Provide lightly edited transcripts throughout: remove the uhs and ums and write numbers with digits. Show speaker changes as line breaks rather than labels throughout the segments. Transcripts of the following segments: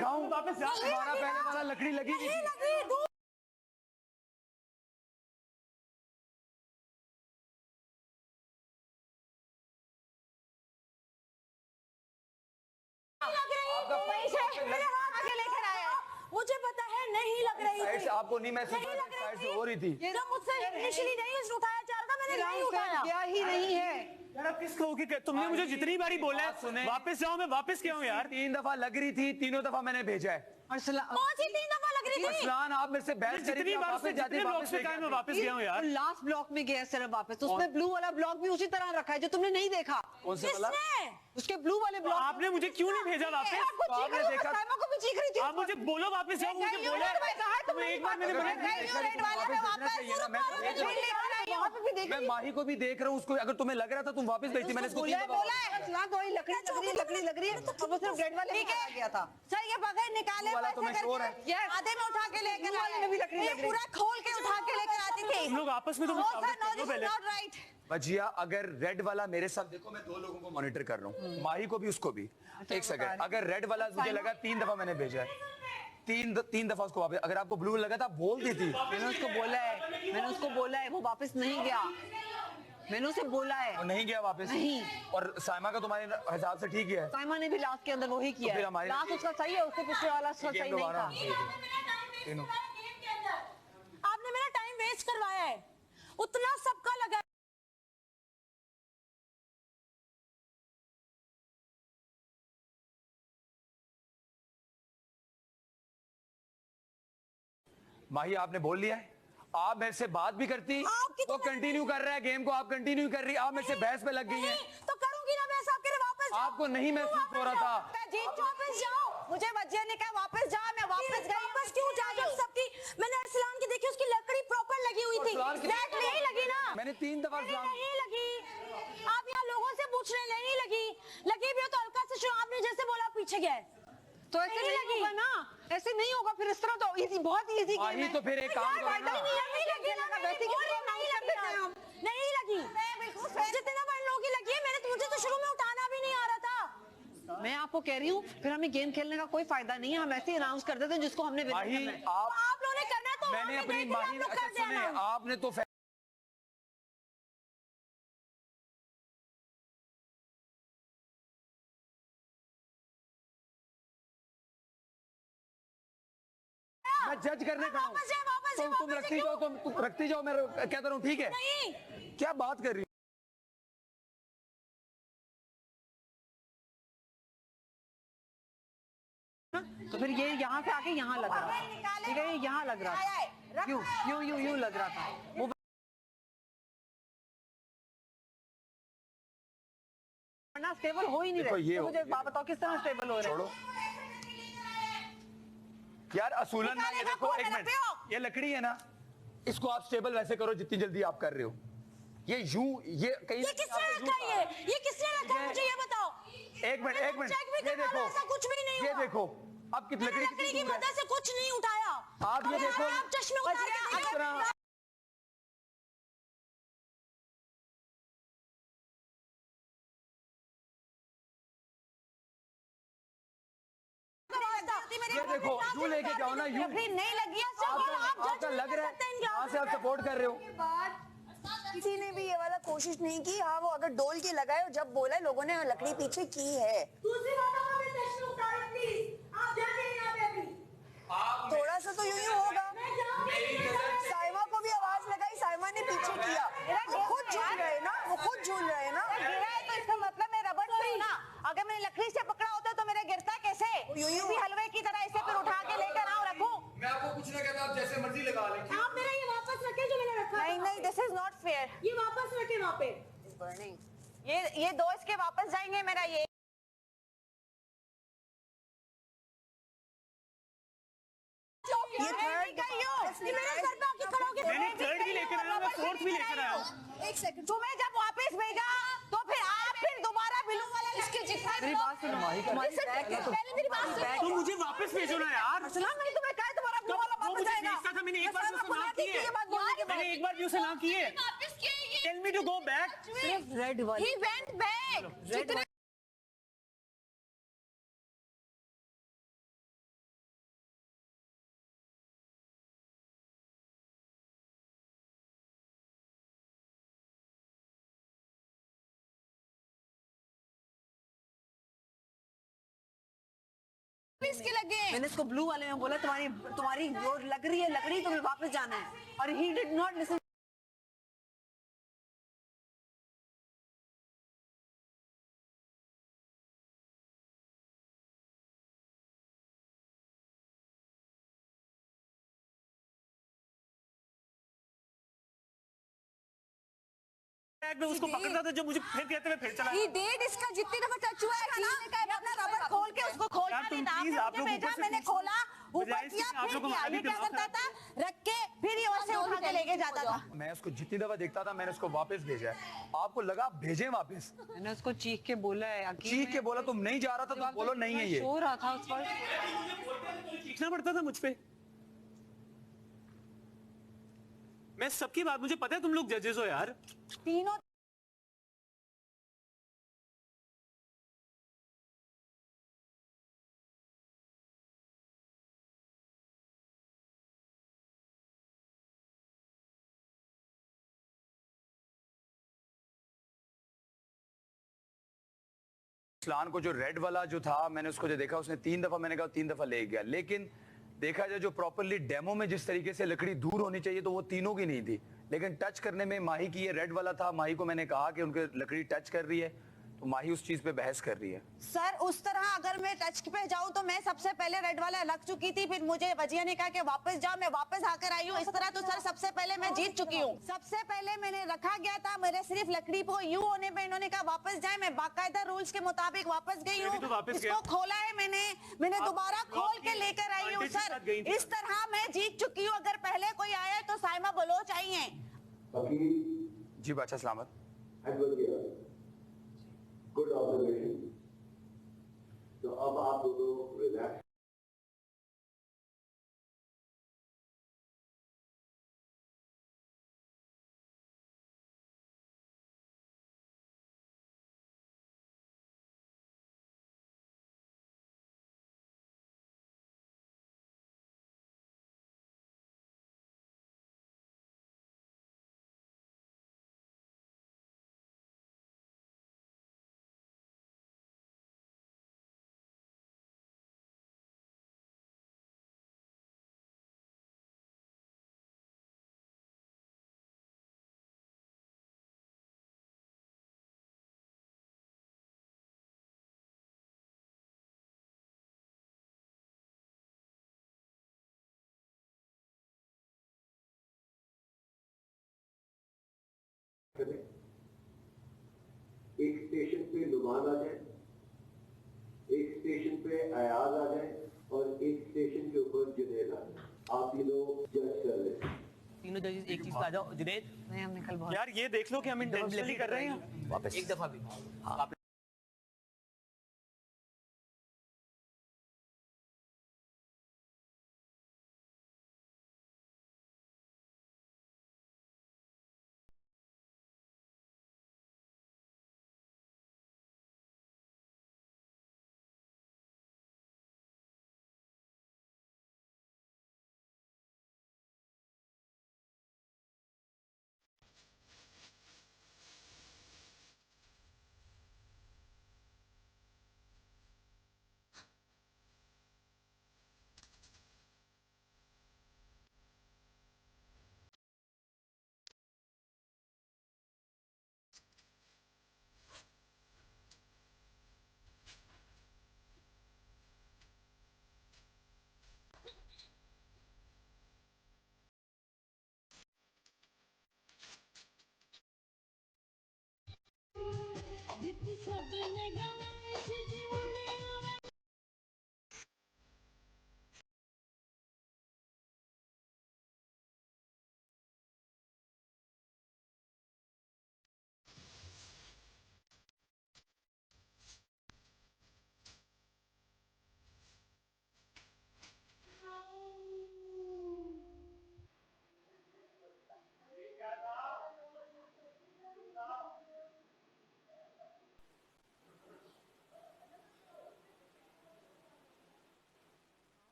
दिखाऊं? वापस हमारा पहले वाला लकड़ी लगी थी।
मुझे पता है नहीं लग रही थी।
आपको नहीं महसूस साइड से हो रही थी।
जब मुझसे इनिशियली नहीं उठाया जा रहा था, मैंने नहीं उठाया।
क्या ही नहीं है
यार, आप किस कहो कि तुमने मुझे जितनी बारी बोला है वापस जाओ, मैं वापस क्यों यार?
3 दफा लग रही थी, तीनों दफा मैंने भेजा है।
कौन सी 3 दफा लग रही थी?
अरसलान, आप मेरे से बहस
जितनी बार से जितने ब्लॉक से कहा मैं वापस गया हूँ यार।
लास्ट ब्लॉक में गया सिर्फ वापस, तो उसमें ब्लू वाला ब्लॉक भी उसी तरह रखा है जो तुमने नहीं देखा।
कौन से वाला?
उसके ब्लू वाले ब्लॉक
आपने मुझे क्यों नहीं भेजा वापस?
आपने देखा?
को भी चीख रही थी।
आप मुझे बोलो वापस जाओ, मुझे बोला एक बार मैंने
मैं माही को भी देख रहा हूँ, उसको अगर तुम्हें लग रहा था तुम वापस भेजती, मैंने इसको
लकड़ी लग रही है, और वो सिर्फ रेड वाले में आ गया था।
सर ये बगैर निकाले
वाला तो मैं श्योर है।
आधे में उठा के लेकर आए,
भी लकड़ी लग रही है।
पूरा खोल के उठा के लेकर आती थी।
तुम लोग आपस में तो
नॉट राइट।
भजिया, अगर रेड वाला मेरे साथ, देखो मैं 2 लोगों को मॉनिटर कर रहा हूँ, माही को भी उसको भी। एक सेकंड, अगर रेड वाला मुझे लगा 3 दफा मैंने भेजा है, तीन दफा उसको वापस। अगर आपको ब्लू लगा था बोल दी थी।
मैंने उसको बोला है वो वापस नहीं गया। मैंने उसे बोला है
वो नहीं गया वापस।
नहीं।
और साइमा का तुम्हारे हिसाब से ठीक है?
साइमा ने भी लास्ट के अंदर वही किया
फिर
है।
हमारे
लास्ट उसका सही है, उससे पिछले वाला सही नहीं था।
आपने मेरा टाइम वेस्ट करवाया है, उतना सबका लगा।
माही, आपने बोल लिया है, आप मेरे से बात भी करती, वो कंटिन्यू कर रहा है गेम को, आप कंटिन्यू कर रही, आप मेरे से बहस पे लग गई हैं।
तो करूंगी ना बहस आपके लिए। वापस
आपको नहीं महसूस हो रहा था?
मैं जीत वापस जाओ, मुझे वजह ने कहा वापस जा, मैं वापस गई। वापस क्यों जा? जब सबकी मैंने अरसलान की देखी, उसकी लकड़ी प्रॉपर लगी हुई थी। नहीं लगी ना,
मैंने 3 दफा
नहीं लगी। आप यहाँ लोगों से पूछ रहे, नहीं लगी। लगी भी हो तो हल्का से, आपने जैसे बोला पीछे गया,
तो ऐसे नहीं होगा ना, ऐसे नहीं होगा फिर। इस तरह तो इजी, बहुत इजी गेम है।
तो फिर एक काम करो ना,
नहीं लगी ना, नहीं लगी। जितने दफा इन लोगों की लगी है, मैंने मुझे तो शुरू में उठाना भी नहीं आ रहा था।
मैं आपको कह रही हूँ, फिर हमें गेम खेलने का कोई फायदा नहीं है। हम ऐसे ही अनाउंस कर देते हैं जिसको हमने विन करना है।
आप लोगों ने करना है तो
मैंने अपनी माही, अच्छा सुने, आपने तो मैं जज करने का हूं। तुम रखती जाओ, तुम रखती जाओ, मैं कहता रहूं, ठीक है?
नहीं,
क्या बात कर रही
हो? तो फिर ये यहाँ से आके यहाँ लग रहा था, ठीक है? ये यहाँ लग रहा था, यूं लग रहा था वो। वरना स्टेबल हो ही नहीं रहे। तो मुझे बात बताओ, किस तरह स्टेबल हो रहे हैं?
यार असूलन ना, ये देखो, एक मिनट, ये लकड़ी है ना, इसको आप स्टेबल वैसे करो जितनी जल्दी आप कर रहे हो। ये यूं, ये कहीं,
ये किसने रखा है? ये किसने रखा है, मुझे ये बताओ।
एक मिनट, ये देखो,
ऐसा कुछ भी नहीं हुआ।
ये देखो, अब कितनी
लकड़ी की मदद से कुछ नहीं उठाया।
आप ये देखो,
आप चश्मे उतार के
इस तरह ये देखो, यूं लेके जाओ ना, यूं
नहीं लगी है।
आपका लग रहा है यहाँ से आप सपोर्ट कर रहे हो।
किसी ने भी ये वाला कोशिश नहीं की। हाँ, वो अगर डोल के लगाए, और जब बोला लोगों ने लकड़ी पीछे की है।
दूसरी बात, आप चश्मे उतारें प्लीज। आप जाके यहाँ पे अभी
थोड़ा सा तो यूं होगा। साइमा को भी आवाज लगाई, साइमा ने पीछे किया। वो खुद झूल रहे ना, वो खुद झूल रहे ना।
गिरा है तो इसका मतलब मैं रबड़ से हूं ना। अगर मैंने लकड़ी से पकड़ा होता तो मेरा गिरता कैसे? भी हलवे की तरह इसे फिर उठा के लेकर आओ, रखूं।
मैं आपको कुछ नहीं कहता, आप जैसे मर्जी लगा लें।
आप मेरा ये वापस रखे जो मैंने रखा।
नहीं, दिस इज नॉट फेयर।
ये वापस रखे वहाँ पे। ये 2 इसके वापस जाएंगे। मेरा ये
मैंने थर्ड भी लेकर आया, मैं फोर्थ भी लेकर आया।
एक सेकंड,
तुम्हें जब वापस भेजा तो फिर आप फिर दोबारा बिलू वाला इसके जितना
मेरी बात सुनो,
पहले मेरी बात सुनो।
तुम मुझे वापस भेजो ना यार।
मैंने तुम्हें कहा तुम्हारा ब्लू वाला
वो
वापस
मुझे
आएगा।
भेजता था, मैंने एक बार भी उसे ना किए। मैंने एक बार भी उसे ना किए। Tell me to go back.
सिर्फ रेड वाली।
He went back. जितने इसके लगे
मैंने इसको ब्लू वाले में बोला तुम्हारी तुम्हारी जो लग रही है लकड़ी, तुम्हें वापस जाना है, और ही डिड नॉट लिसन।
मैं उसको पकड़ता था, जो मुझे फिर कहते हुए फिर चला।
He did, इसका जितनी दफा टच हुआ है ना, मैं अपना रबर खोल के उसको खोलना
यार, तुम
नहीं था,
please, आप
आपने
लोग
भेजा,
ऊपर से
मैंने
पूछो।
खोला, ऊपर
बजाय इसके
किया,
आप
फिर
लोगों को
किया,
हमारा
ये
भी
क्या
दिमाग
करता था, रख के फिर ये वैसे उठा के लेके जाता था।
मैं उसको जितनी दफा देखता था मैंने उसको वापस भेजा है। आपको लगा आप भेजें वापस?
मैंने उसको चीख के बोला है, अकील
चीख के बोला, तुम नहीं जा रहा था, तुम बोलो नहीं है ये।
सो रहा था उस वक्त।
चीखना पड़ता था मुझ पे। मैं सबकी बात, मुझे पता है तुम लोग जजेस हो यार।
तीनों
इस्लान को जो रेड वाला जो था, मैंने उसको जो देखा, उसने 3 दफा, मैंने कहा 3 दफा ले गया, लेकिन देखा जाए जो प्रॉपरली डेमो में जिस तरीके से लकड़ी दूर होनी चाहिए तो वो तीनों की नहीं थी, लेकिन टच करने में माही की ये रेड वाला था। माही को मैंने कहा कि उनके लकड़ी टच कर रही है, तो माही उस चीज पे बहस कर रही है।
सर उस तरह अगर मैं टच पे जाऊं तो मैं सबसे पहले रेड वाला लग चुकी थी, फिर मुझे वजिया ने कहा कि वापस जाओ, मैं वापस आकर आई हूँ। इस तरह तो सर सबसे पहले मैं जीत चुकी हूँ। सबसे पहले मैंने रखा गया था, मेरे सिर्फ लकड़ी को यूं होने पे इन्होंने कहा वापस जाए, मैं बाकायदा रूल्स के मुताबिक वापस गई
मैं भी तो
हूँ।
वापस
इसको
गया।
खोला है मैंने
आप
दोबारा
ड्रॉप
खोल के
की
लेकर आई हूँ।
advantage के
सर
साथ गई थी।
इस तरह मैं जीत चुकी हूँ। अगर पहले कोई आया तो साइमा बलोच आई है।
जी बादशाह सलामत।
Good observation. तो अब आप दोनों रिलैक्स। एक स्टेशन पे नुमान आ जाए, एक स्टेशन पे अयाज आ जाए और एक स्टेशन के ऊपर जुनैद आ जाए। आप तीनों जज कर लें।
तीनों जजेस एक चीज पे आ जाओ। जुनैद,
नहीं, हमने कल बहुत
यार ये देख लो कि हम इंटेंशनली कर रहे हैं।
वापस
एक दफा भी आप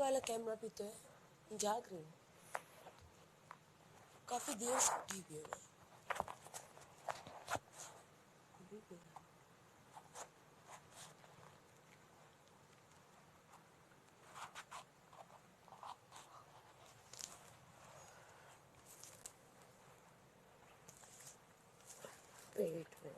वाला कैमरा भी तो है, जाग रही हूँ, काफी देर से उठी हुई हूँ पेट में।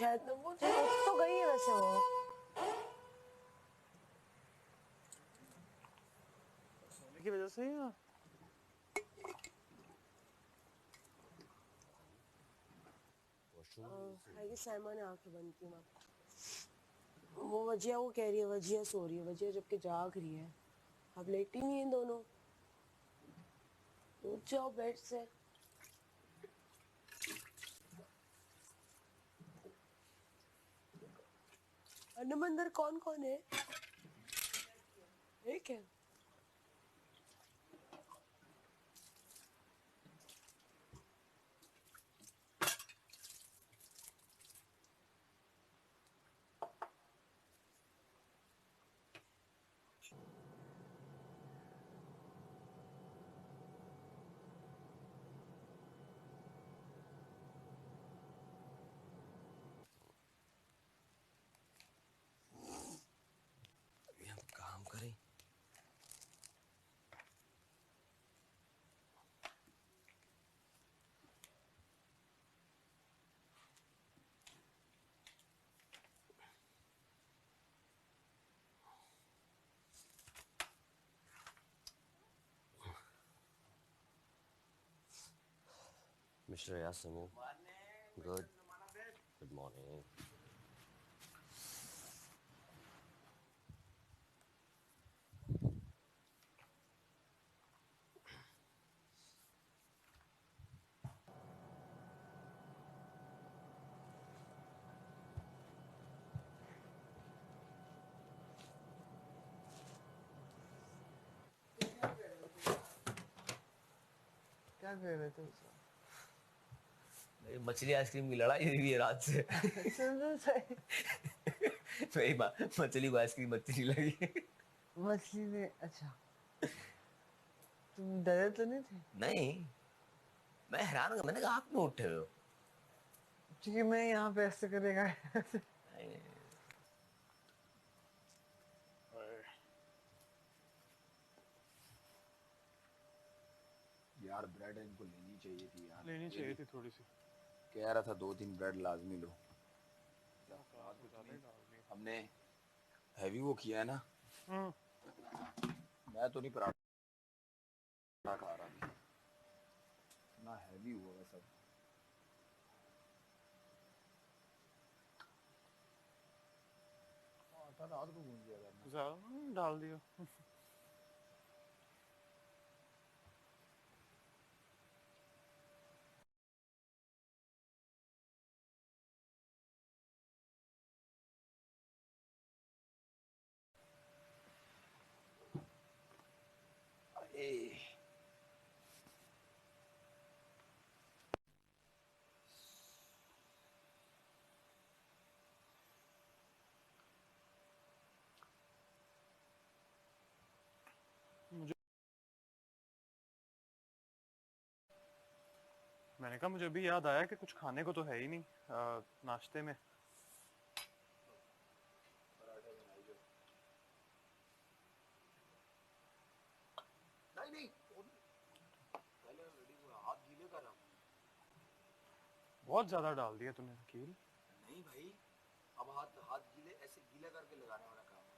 शायद वो उठ तो गई है वैसे वो।
सोने की वजह से या
साइमा ने आंखें बंद की। वो वजिया को कह रही है वजिया सो रही है, वजिया जबकि जाग रही है। अब लेटी नहीं है दोनों, उठ जाओ बेड से। अंदर कौन कौन है? एक है।
काम करें। Mr. Yasamu, good morning.
क्या कर रहे थे?
मछली आइसक्रीम की लड़ाई हुई है रात से। मेरी मछली को आइसक्रीम अच्छी नहीं लगी।
मछली ने, अच्छा तुम डरे तो नहीं थे?
नहीं, मैं हैरान हूँ, मैंने कहा आप क्यों उठे हो?
क्योंकि मैं यहाँ पे ऐसे करेगा।
यार ब्रेड इनको लेनी चाहिए थी यार,
लेनी चाहिए थी थोड़ी सी।
कह रहा था 2-3 ब्रेड लाजमी लो। हमने हैवी वो किया है ना, मैं तो नहीं पराठा खा रहा था ना, हैवी हुआ है सब। आटा रात को गूंज गया था,
ज्यादा डाल दिया। मुझे मैंने कहा मुझे भी याद आया कि कुछ खाने को तो है ही नहीं नाश्ते में।
नहीं पहले हाथ गीले कर रहा हूँ।
बहुत ज्यादा डाल दिया तूने अकील।
नहीं भाई, अब हाथ गीले ऐसे गीला करके लगाने वाला काम है।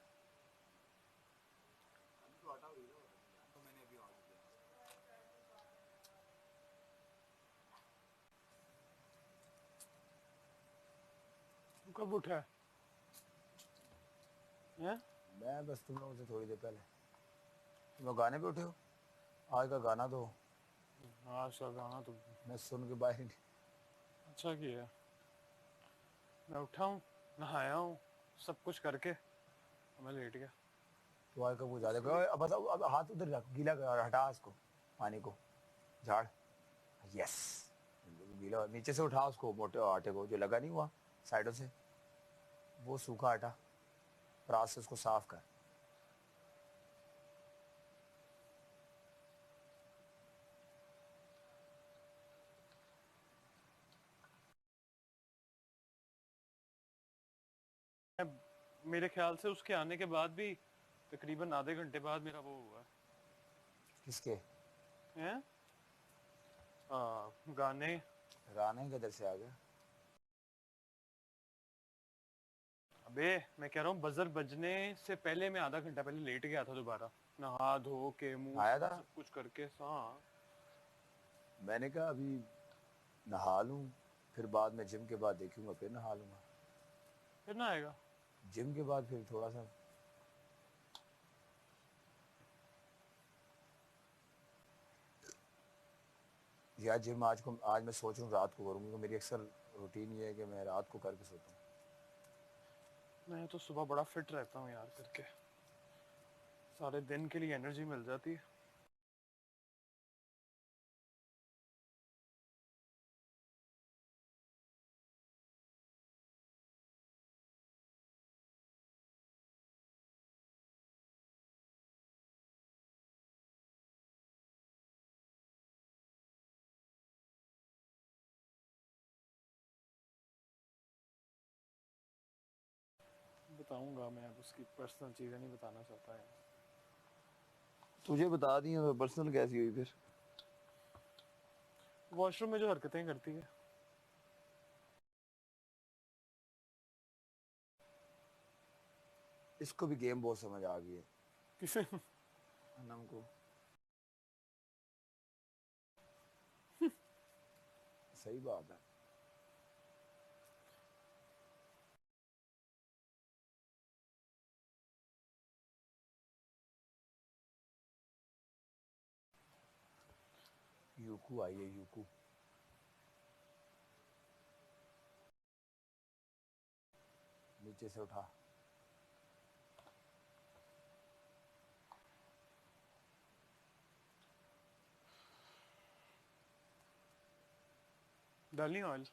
अभी तो आटा गीला हो रहा है, तो मैंने अभी हाथ किया।
तू कब उठा है? हैं?
मैं बस तुम लोगों से थोड़ी देर पहले, तुम लोग गाने पे उठे हो, आज का गाना तो
आज का गाना तो
मैं सुन के बाहर ही नहीं।
अच्छा किया। मैं उठा हूँ, नहाया हूँ, सब कुछ करके मैं लेट गया।
तो आज का वो ज्यादा अब बताओ, अब हाथ उधर रख, गीला कर, हटा इसको, पानी को झाड़, यस, गीला नीचे से उठा उसको, मोटे आटे को जो लगा नहीं हुआ साइडों से, वो सूखा आटा, परात से उसको साफ कर।
मेरे ख्याल से उसके आने के बाद भी तकरीबन आधे घंटे बाद मेरा वो हुआ
किसके
है। गाने
गाने किधर से आ गया?
अबे मैं कह रहा हूँ बजर बजने से पहले मैं आधा घंटा पहले लेट गया था दोबारा, नहा धो के मुंह
आया था?
सब कुछ करके। हाँ
मैंने कहा अभी नहा लूं, फिर बाद में जिम के बाद देखूंगा, फिर नहा लूंगा।
फिर ना आएगा।
जिम के बाद फिर थोड़ा सा या जिम आज मैं सोच रहा हूँ रात को करूँगी, मेरी अक्सर रूटीन ये है कि मैं रात को करके सोता हूँ।
मैं तो सुबह बड़ा फिट रहता हूँ यार, करके सारे दिन के लिए एनर्जी मिल जाती है। बताऊंगा, मैं अब उसकी पर्सनल चीजें नहीं बताना चाहता है।
तुझे बता दी है, पर्सनल कैसी हुई फिर?
वॉशरूम में जो हरकतें करती है।
इसको भी गेम बहुत समझ आ गई है,
किसे?
अनम को। सही बात है। यूकू आई है, यूकू। नीचे से उठा।
डालनी ऑयल?